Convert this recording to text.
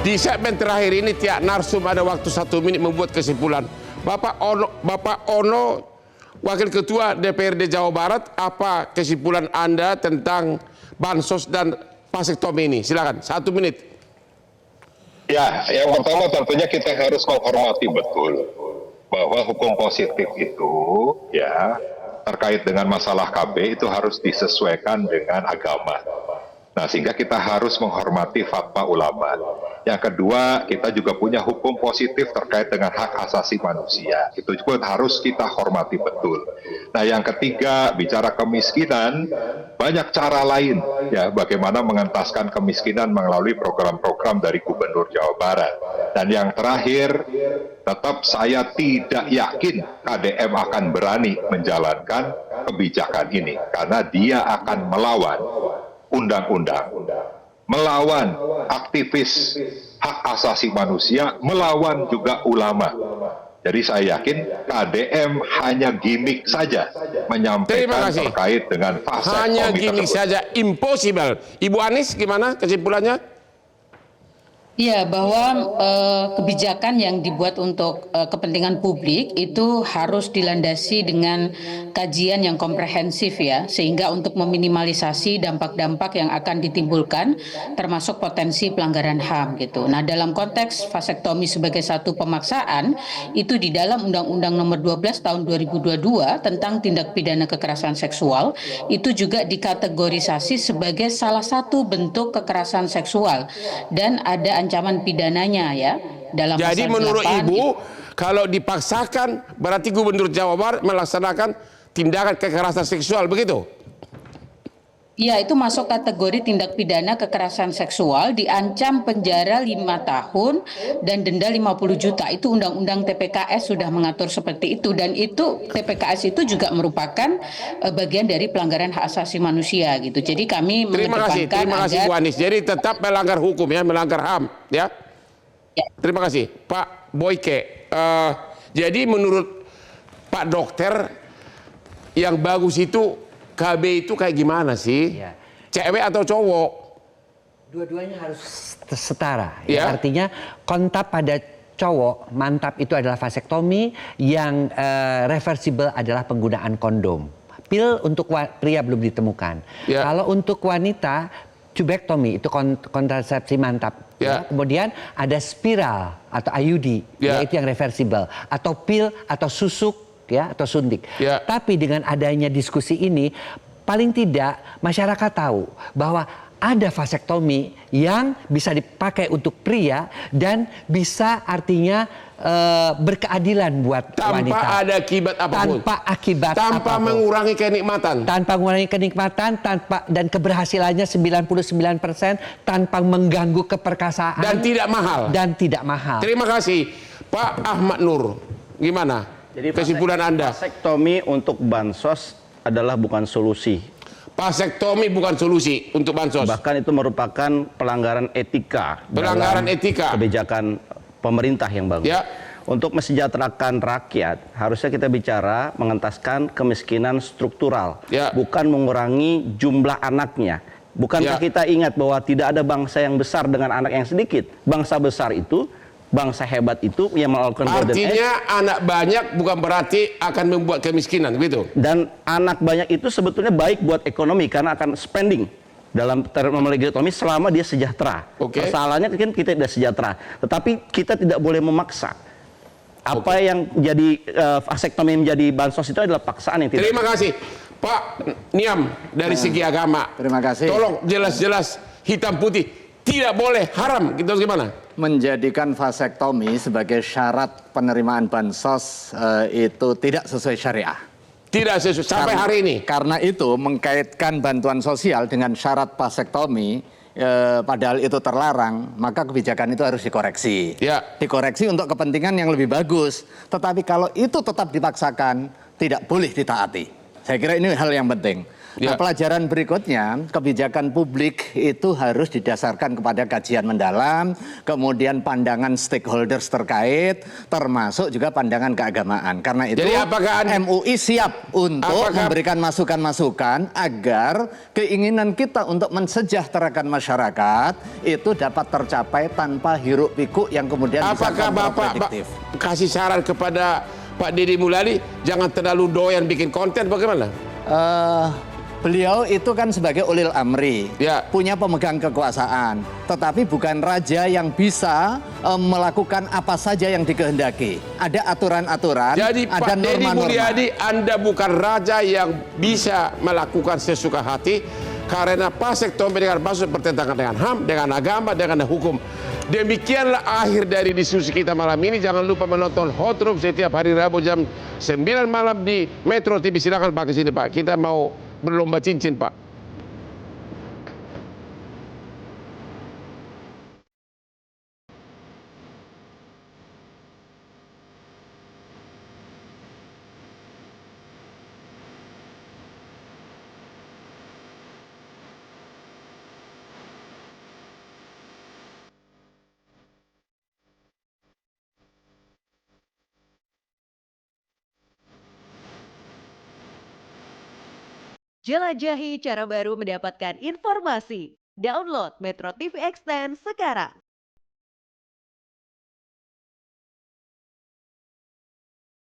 Di segmen terakhir ini tiap narsum ada waktu 1 menit membuat kesimpulan. Bapak Ono, Wakil Ketua DPRD Jawa Barat, apa kesimpulan Anda tentang bansos dan vasektomi ini? Silakan, 1 menit. Ya, yang pertama tentunya kita harus menghormati betul bahwa hukum positif itu ya terkait dengan masalah KB itu harus disesuaikan dengan agama. Nah, sehingga kita harus menghormati fatwa ulama. Yang kedua, kita juga punya hukum positif terkait dengan hak asasi manusia. Itu juga harus kita hormati betul. Nah, yang ketiga, bicara kemiskinan, banyak cara lain ya bagaimana mengentaskan kemiskinan melalui program-program dari Gubernur Jawa Barat. Dan yang terakhir, tetap saya tidak yakin KDM akan berani menjalankan kebijakan ini karena dia akan melawan undang-undang, melawan aktivis hak asasi manusia, melawan juga ulama. Jadi saya yakin KDM hanya gimmick saja menyampaikan terkait dengan fase hanya gimmick saja, impossible. Ibu Anies gimana kesimpulannya? Ya, bahwa kebijakan yang dibuat untuk kepentingan publik itu harus dilandasi dengan kajian yang komprehensif ya, sehingga untuk meminimalisasi dampak-dampak yang akan ditimbulkan termasuk potensi pelanggaran HAM gitu. Nah, dalam konteks vasektomi sebagai satu pemaksaan itu di dalam Undang-Undang Nomor 12 Tahun 2022 tentang tindak pidana kekerasan seksual itu juga dikategorisasi sebagai salah satu bentuk kekerasan seksual dan ada ancaman pidananya ya dalam Jadi pasal menurut 8, Ibu kalau dipaksakan berarti Gubernur Jawa Barat melaksanakan tindakan kekerasan seksual begitu? Ya, itu masuk kategori tindak pidana kekerasan seksual, diancam penjara 5 tahun dan denda 50 juta. Itu Undang-Undang TPKS sudah mengatur seperti itu, dan itu TPKS itu juga merupakan bagian dari pelanggaran hak asasi manusia gitu. Jadi kami mengedepankan terima kasih Bu Anies. Jadi tetap melanggar hukum ya, melanggar HAM ya. Ya. Terima kasih Pak Boyke. Jadi menurut Pak Dokter yang bagus itu KB itu kayak gimana sih? Ya. Cewek atau cowok? Dua-duanya harus setara. Ya. Artinya kontak pada cowok, mantap itu adalah vasektomi, yang reversible adalah penggunaan kondom. Pil untuk pria belum ditemukan. Ya. Kalau untuk wanita, tubektomi itu kontrasepsi mantap. Ya. Kemudian ada spiral atau IUD, yaitu yang reversible. Atau pil atau susuk, ya, atau suntik. Ya. Tapi dengan adanya diskusi ini, paling tidak masyarakat tahu bahwa ada vasektomi yang bisa dipakai untuk pria dan bisa artinya berkeadilan buat wanita. Tanpa ada akibat apapun. Tanpa akibat tanpa apapun. Mengurangi kenikmatan. Tanpa mengurangi kenikmatan, dan keberhasilannya 99%, tanpa mengganggu keperkasaan. Dan tidak mahal. Dan tidak mahal. Terima kasih. Pak Ahmad Nur, gimana? Jadi kesimpulan Anda? Vasektomi untuk bansos adalah bukan solusi. Vasektomi bukan solusi untuk bansos. Bahkan itu merupakan pelanggaran etika. Pelanggaran etika. Kebijakan pemerintah yang bagus. Ya. Untuk mesejahterakan rakyat, harusnya kita bicara mengentaskan kemiskinan struktural. Ya. Bukan mengurangi jumlah anaknya. Bukankah kita ingat bahwa tidak ada bangsa yang besar dengan anak yang sedikit? Bangsa besar itu, bangsa hebat itu yang melakukan golden age. Artinya anak banyak bukan berarti akan membuat kemiskinan, gitu. Dan anak banyak itu sebetulnya baik buat ekonomi karena akan spending dalam termolegotomi selama dia sejahtera. Persoalannya kan kita tidak sejahtera, tetapi kita tidak boleh memaksa. Apa yang jadi vasektomi menjadi bansos itu adalah paksaan yang tidak. Terima kasih Pak Niam dari segi agama. Terima kasih. Tolong jelas-jelas hitam putih, tidak boleh, haram, gitu gimana? Menjadikan vasektomi sebagai syarat penerimaan bansos itu tidak sesuai syariah. Tidak sesuai sampai hari ini. Karena itu mengkaitkan bantuan sosial dengan syarat vasektomi, padahal itu terlarang, maka kebijakan itu harus dikoreksi. Ya. Dikoreksi untuk kepentingan yang lebih bagus. Tetapi kalau itu tetap dipaksakan, tidak boleh ditaati. Saya kira ini hal yang penting. Nah, pelajaran berikutnya, kebijakan publik itu harus didasarkan kepada kajian mendalam, kemudian pandangan stakeholders terkait, termasuk juga pandangan keagamaan. Karena itu jadi apakah MUI siap untuk memberikan masukan-masukan agar keinginan kita untuk mensejahterakan masyarakat itu dapat tercapai tanpa hiruk pikuk yang kemudian bisa kontraproduktif. Kasih saran kepada Pak Deddy Mulyadi, jangan terlalu doyan bikin konten, bagaimana? Beliau itu kan sebagai ulil amri, punya pemegang kekuasaan, tetapi bukan raja yang bisa melakukan apa saja yang dikehendaki. Ada aturan-aturan, jadi ada Pak Deddy Mulyadi, Anda bukan raja yang bisa melakukan sesuka hati, karena vasektomi dengan maksud bertentangan dengan HAM, dengan agama, dengan hukum. Demikianlah akhir dari diskusi kita malam ini. Jangan lupa menonton Hot Room setiap hari Rabu jam 9 malam di Metro TV. Silakan Pak ke sini Pak. Kita mau berlomba cincin Pak. Jelajahi cara baru mendapatkan informasi. Download Metro TV Extend sekarang.